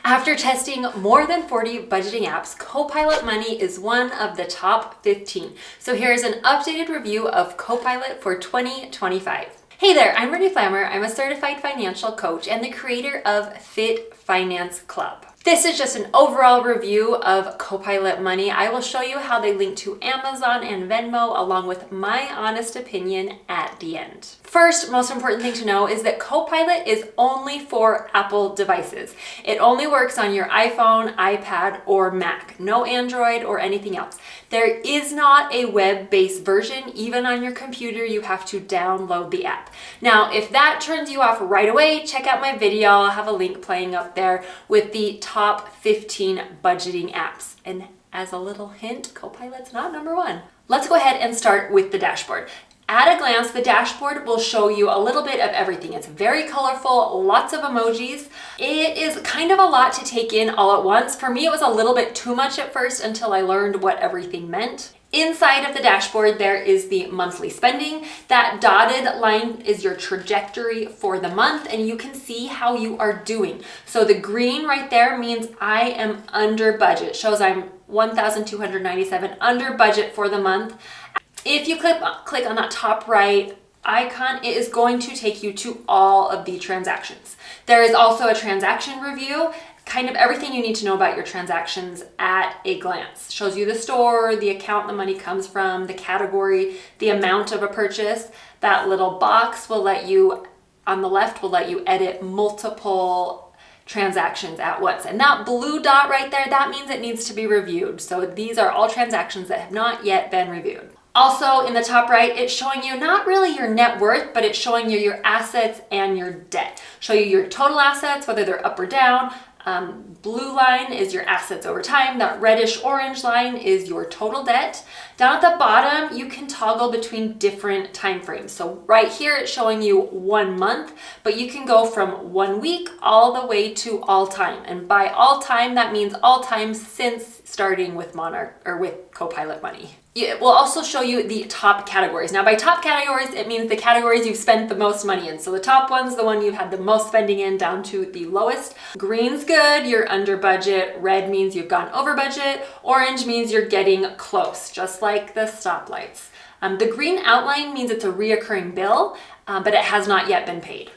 After testing more than 40 budgeting apps, Copilot Money is one of the top 15. So here's an updated review of Copilot for 2025. Hey there, I'm Brittany Flammer. I'm a certified financial coach and the creator of Fit Finance Club. This is just an overall review of Copilot Money. I will show you how they link to Amazon and Venmo along with my honest opinion at the end. First, most important thing to know is that Copilot is only for Apple devices. It only works on your iPhone, iPad, or Mac, no Android or anything else. There is not a web-based version. Even on your computer, you have to download the app. Now, if that turns you off right away, check out my video. I'll have a link playing up there with the top 15 budgeting apps. And as a little hint, Copilot's not number one. Let's go ahead and start with the dashboard. At a glance, the dashboard will show you a little bit of everything. It's very colorful, lots of emojis. It is kind of a lot to take in all at once. For me, it was a little bit too much at first until I learned what everything meant. Inside of the dashboard, there is the monthly spending. That dotted line is your trajectory for the month, and you can see how you are doing. So the green right there means I am under budget. It shows I'm $1,297 under budget for the month. If you click on that top right icon, it is going to take you to all of the transactions. There is also a transaction review, kind of everything you need to know about your transactions at a glance. Shows you the store, the account the money comes from, the category, the amount of a purchase. That little box will let you, on the left, will let you edit multiple transactions at once. And that blue dot right there, that means it needs to be reviewed. So these are all transactions that have not yet been reviewed. Also in the top right, it's showing you not really your net worth, but it's showing you your assets and your debt. Show you your total assets, whether they're up or down. Blue line is your assets over time. That reddish orange line is your total debt. Down at the bottom, you can toggle between different time frames. So right here, it's showing you 1 month, but you can go from 1 week all the way to all time. And by all time, that means all time since starting with Monarch or with Copilot Money. It will also show you the top categories. Now by top categories, it means the categories you've spent the most money in. So the top one's the one you've had the most spending in down to the lowest. Green's good, you're under budget. Red means you've gone over budget. Orange means you're getting close, just like the stoplights. The green outline means it's a reoccurring bill, but it has not yet been paid.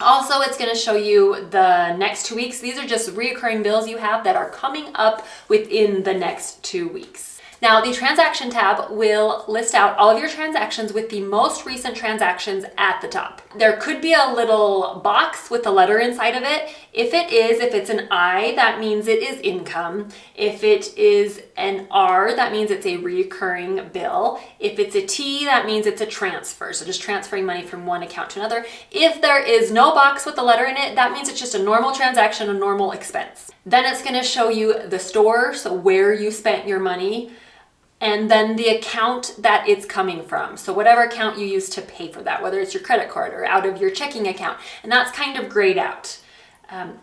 Also, it's going to show you the next 2 weeks. These are just reoccurring bills you have that are coming up within the next 2 weeks. Now, the transaction tab will list out all of your transactions with the most recent transactions at the top. There could be a little box with a letter inside of it. If it's an I, that means it is income. If it is an R, that means it's a recurring bill. If it's a T, that means it's a transfer. So just transferring money from one account to another. If there is no box with a letter in it, that means it's just a normal transaction, a normal expense. Then it's going to show you the store, so where you spent your money, and then the account that it's coming from. So whatever account you use to pay for that, whether it's your credit card or out of your checking account, and that's kind of grayed out.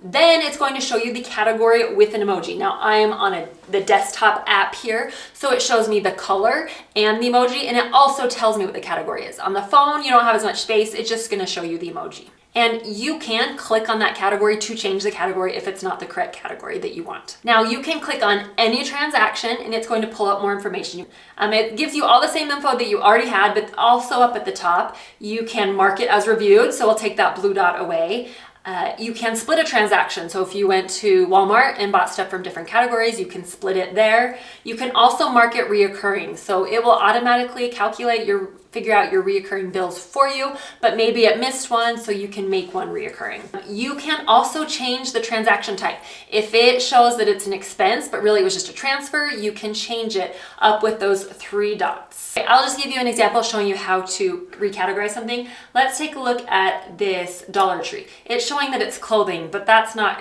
Then it's going to show you the category with an emoji. Now I am on the desktop app here, so it shows me the color and the emoji, and it also tells me what the category is. On the phone, you don't have as much space. It's just going to show you the emoji. And you can click on that category to change the category if it's not the correct category that you want. Now you can click on any transaction and it's going to pull up more information. It gives you all the same info that you already had, but also up at the top, you can mark it as reviewed. So we'll take that blue dot away. You can split a transaction. So if you went to Walmart and bought stuff from different categories, you can split it there. You can also mark it reoccurring. So it will automatically figure out your reoccurring bills for you, but maybe it missed one, so you can make one reoccurring. You can also change the transaction type. If it shows that it's an expense, but really it was just a transfer, you can change it up with those 3 dots. I'll just give you an example showing you how to recategorize something. Let's take a look at this Dollar Tree. It's showing that it's clothing, but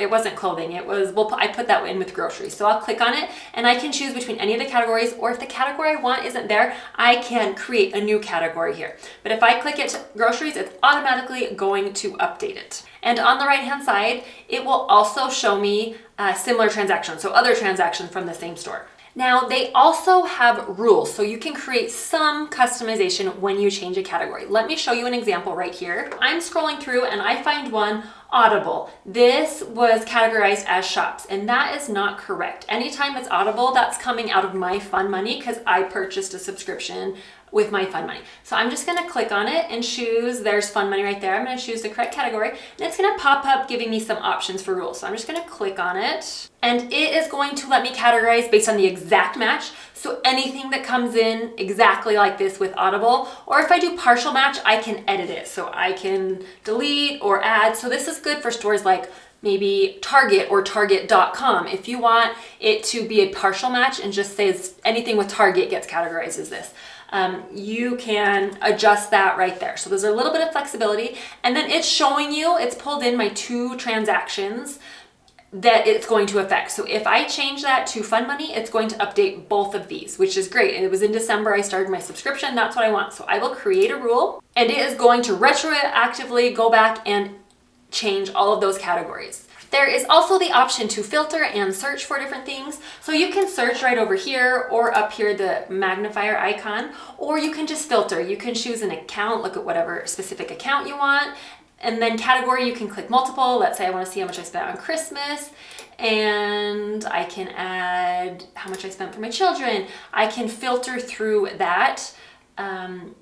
it wasn't clothing. I put that in with groceries. So I'll click on it and I can choose between any of the categories, or if the category I want isn't there, I can create a new category here. But if I click it groceries, it's automatically going to update it. And on the right hand side, it will also show me similar transactions, so other transactions from the same store. Now, they also have rules, so you can create some customization when you change a category. Let me show you an example right here. I'm scrolling through and I find one Audible. This was categorized as shops, and that is not correct. Anytime it's Audible, that's coming out of my fun money because I purchased a subscription with my fun money. So I'm just gonna click on it and choose, there's fun money right there. I'm gonna choose the correct category, and it's gonna pop up giving me some options for rules. So I'm just gonna click on it, and it is going to let me categorize based on the exact match. So anything that comes in exactly like this with Audible, or if I do partial match, I can edit it. So I can delete or add. So this is good for stores like maybe Target or Target.com. If you want it to be a partial match and just says anything with Target gets categorized as this, you can adjust that right there. So there's a little bit of flexibility, and then it's showing you, it's pulled in my 2 transactions that it's going to affect. So if I change that to fun money, it's going to update both of these, which is great. And it was in December I started my subscription. That's what I want. So I will create a rule, and it is going to retroactively go back and change all of those categories. There is also the option to filter and search for different things. So you can search right over here or up here, the magnifier icon, or you can just filter. You can choose an account, look at whatever specific account you want. And then category, you can click multiple. Let's say I want to see how much I spent on Christmas, and I can add how much I spent for my children. I can filter through that.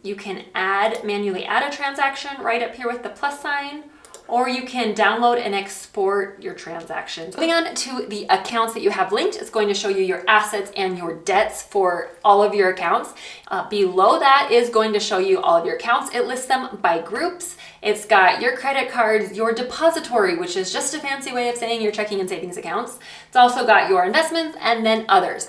You can manually add a transaction right up here with the plus sign, or you can download and export your transactions. Moving on to the accounts that you have linked, it's going to show you your assets and your debts for all of your accounts. Below that is going to show you all of your accounts. It lists them by groups. It's got your credit cards, your depository, which is just a fancy way of saying your checking and savings accounts. It's also got your investments and then others.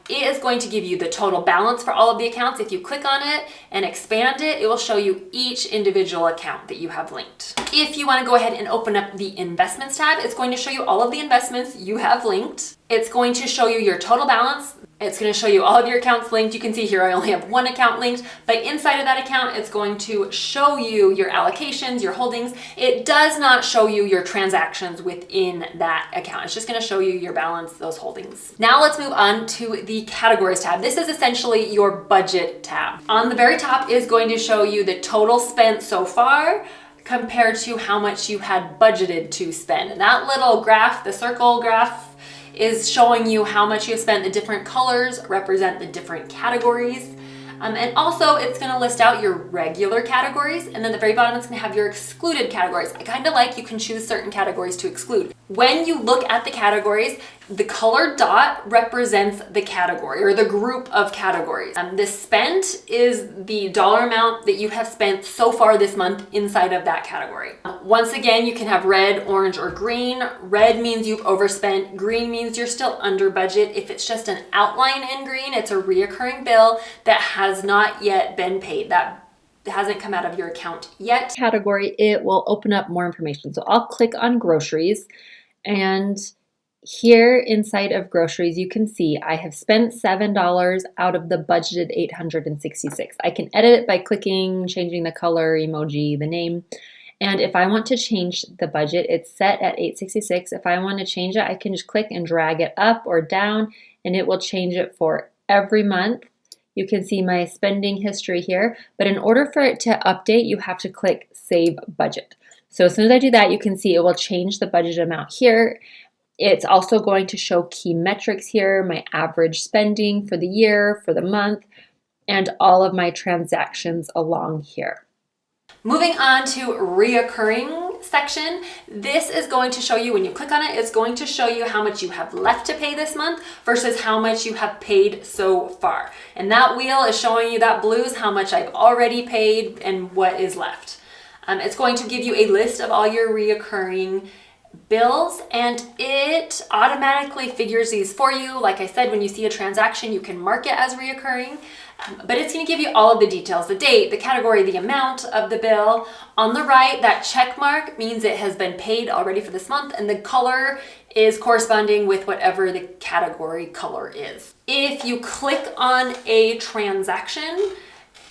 It is going to give you the total balance for all of the accounts. If you click on it and expand it, it will show you each individual account that you have linked. If you want to go ahead and open up the investments tab, it's going to show you all of the investments you have linked. It's going to show you your total balance. It's going to show you all of your accounts linked. You can see here I only have 1 account linked, but inside of that account, it's going to show you your allocations, your holdings. It does not show you your transactions within that account. It's just going to show you your balance, those holdings. Now let's move on to the categories tab. This is essentially your budget tab. On the very top is going to show you the total spent so far compared to how much you had budgeted to spend. And that little graph, the circle graph, is showing you how much you have spent. The different colors represent the different categories. And also it's gonna list out your regular categories, and then at the very bottom it's gonna have your excluded categories. I kind of like you can choose certain categories to exclude. When you look at the categories, the colored dot represents the category or the group of categories. The spent is the dollar amount that you have spent so far this month inside of that category. Once again, you can have red, orange, or green. Red means you've overspent. Green means you're still under budget. If it's just an outline in green, it's a reoccurring bill that has not yet been paid. That hasn't come out of your account yet. Category, it will open up more information. So I'll click on groceries, and here inside of groceries, you can see I have spent $7 out of the budgeted $866. I can edit it by clicking, changing the color, emoji, the name. And if I want to change the budget, it's set at $866. If I want to change it, I can just click and drag it up or down, and it will change it for every month. You can see my spending history here, but in order for it to update, you have to click Save Budget. So as soon as I do that, you can see it will change the budget amount here. It's also going to show key metrics here, my average spending for the year, for the month, and all of my transactions along here. Moving on to reoccurring section, this is going to show you, when you click on it, it's going to show you how much you have left to pay this month versus how much you have paid so far. And that wheel is showing you, that blue is how much I've already paid and what is left. It's going to give you a list of all your reoccurring bills, and it automatically figures these for you. Like I said, when you see a transaction, you can mark it as reoccurring, but it's going to give you all of the details, the date, the category, the amount of the bill. On the right, that check mark means it has been paid already for this month, and the color is corresponding with whatever the category color is. If you click on a transaction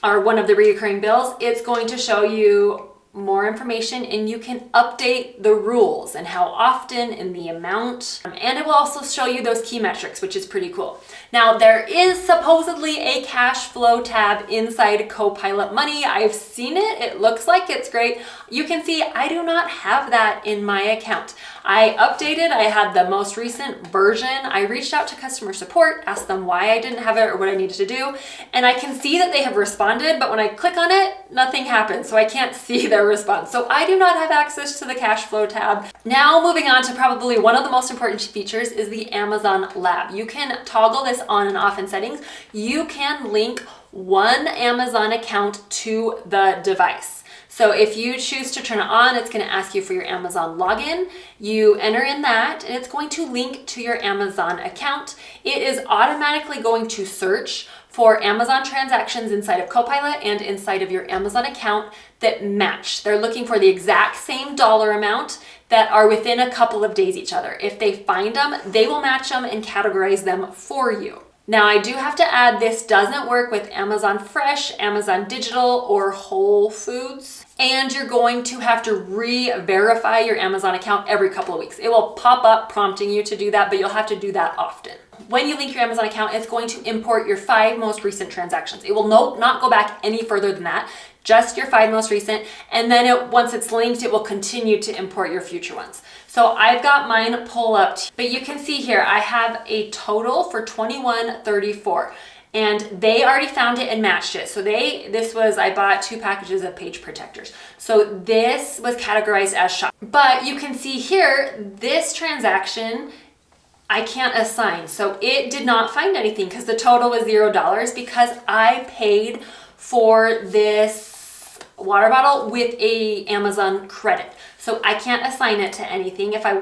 or one of the reoccurring bills, it's going to show you more information, and you can update the rules and how often and the amount. And it will also show you those key metrics, which is pretty cool. Now, there is supposedly a cash flow tab inside Copilot Money. I've seen it. It looks like it's great. You can see I do not have that in my account. I updated, I had the most recent version. I reached out to customer support, asked them why I didn't have it or what I needed to do. And I can see that they have responded, but when I click on it, nothing happens. So I can't see their response. So I do not have access to the cash flow tab. Now moving on to probably one of the most important features is the Amazon Lab. You can toggle this on and off in settings. You can link one Amazon account to the device. So if you choose to turn it on, it's going to ask you for your Amazon login. You enter in that, and it's going to link to your Amazon account. It is automatically going to search for Amazon transactions inside of Copilot and inside of your Amazon account that match. They're looking for the exact same dollar amount that are within a couple of days each other. If they find them, they will match them and categorize them for you. Now, I do have to add, this doesn't work with Amazon Fresh, Amazon Digital, or Whole Foods. And you're going to have to re-verify your Amazon account every couple of weeks. It will pop up prompting you to do that, but you'll have to do that often. When you link your Amazon account, it's going to import your 5 most recent transactions. It will not go back any further than that, just your 5 most recent. And then once it's linked, it will continue to import your future ones. So I've got mine pull up, but you can see here, I have a total for $21.34. And they already found it and matched it. So I bought 2 packages of page protectors. So this was categorized as shop. But you can see here, this transaction, I can't assign. So it did not find anything because the total was $0 because I paid for this water bottle with a Amazon credit. So I can't assign it to anything. If I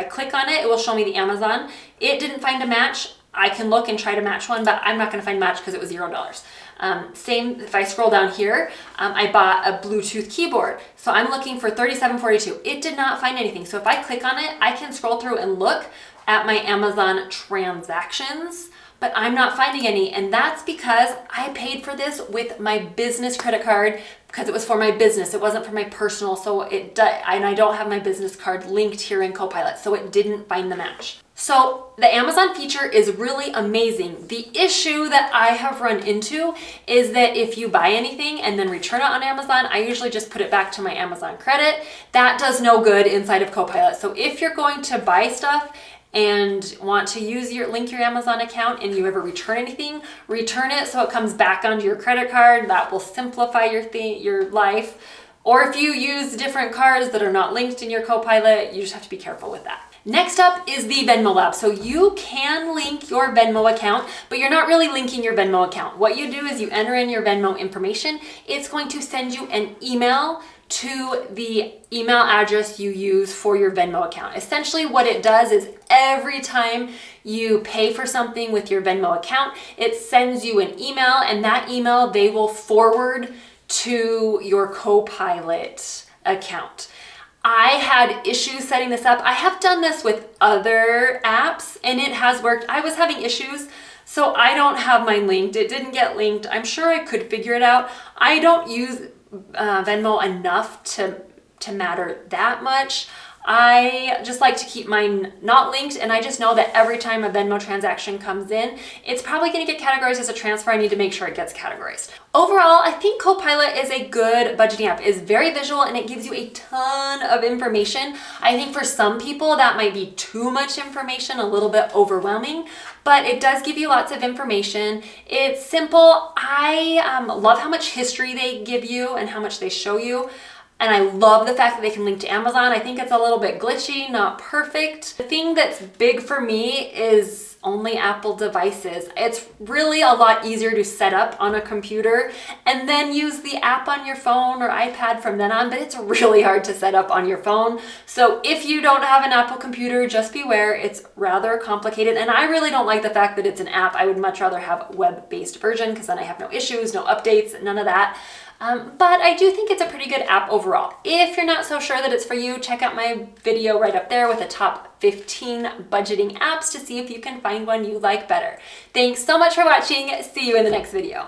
click on it, it will show me the Amazon. It didn't find a match. I can look and try to match one, but I'm not going to find match because it was $0. Same if I scroll down here, I bought a Bluetooth keyboard. So I'm looking for $37.42. It did not find anything. So if I click on it, I can scroll through and look at my Amazon transactions, but I'm not finding any. And that's because I paid for this with my business credit card because it was for my business. It wasn't for my personal. And I don't have my business card linked here in Copilot. So it didn't find the match. So the Amazon feature is really amazing. The issue that I have run into is that if you buy anything and then return it on Amazon, I usually just put it back to my Amazon credit. That does no good inside of Copilot. So if you're going to buy stuff and want to link your Amazon account and you ever return anything, return it so it comes back onto your credit card. That will simplify your life. Or if you use different cards that are not linked in your Copilot, you just have to be careful with that. Next up is the Venmo Lab. So you can link your Venmo account, but you're not really linking your Venmo account. What you do is you enter in your Venmo information. It's going to send you an email to the email address you use for your Venmo account. Essentially what it does is every time you pay for something with your Venmo account, it sends you an email, and that email they will forward to your Copilot account. I had issues setting this up. I have done this with other apps and it has worked. I was having issues, so I don't have mine linked. It didn't get linked. I'm sure I could figure it out. I don't use Venmo enough to matter that much. I just like to keep mine not linked, and I just know that every time a Venmo transaction comes in, it's probably going to get categorized as a transfer. I need to make sure it gets categorized. Overall, I think Copilot is a good budgeting app. It's very visual and it gives you a ton of information. I think for some people that might be too much information, a little bit overwhelming, but it does give you lots of information. It's simple. I love how much history they give you and how much they show you. And I love the fact that they can link to Amazon. I think it's a little bit glitchy, not perfect. The thing that's big for me is only Apple devices. It's really a lot easier to set up on a computer and then use the app on your phone or iPad from then on, but it's really hard to set up on your phone. So if you don't have an Apple computer, just beware, it's rather complicated. And I really don't like the fact that it's an app. I would much rather have a web-based version because then I have no issues, no updates, none of that. But I do think it's a pretty good app overall. If you're not so sure that it's for you, check out my video right up there with the top 15 budgeting apps to see if you can find one you like better. Thanks so much for watching. See you in the next video.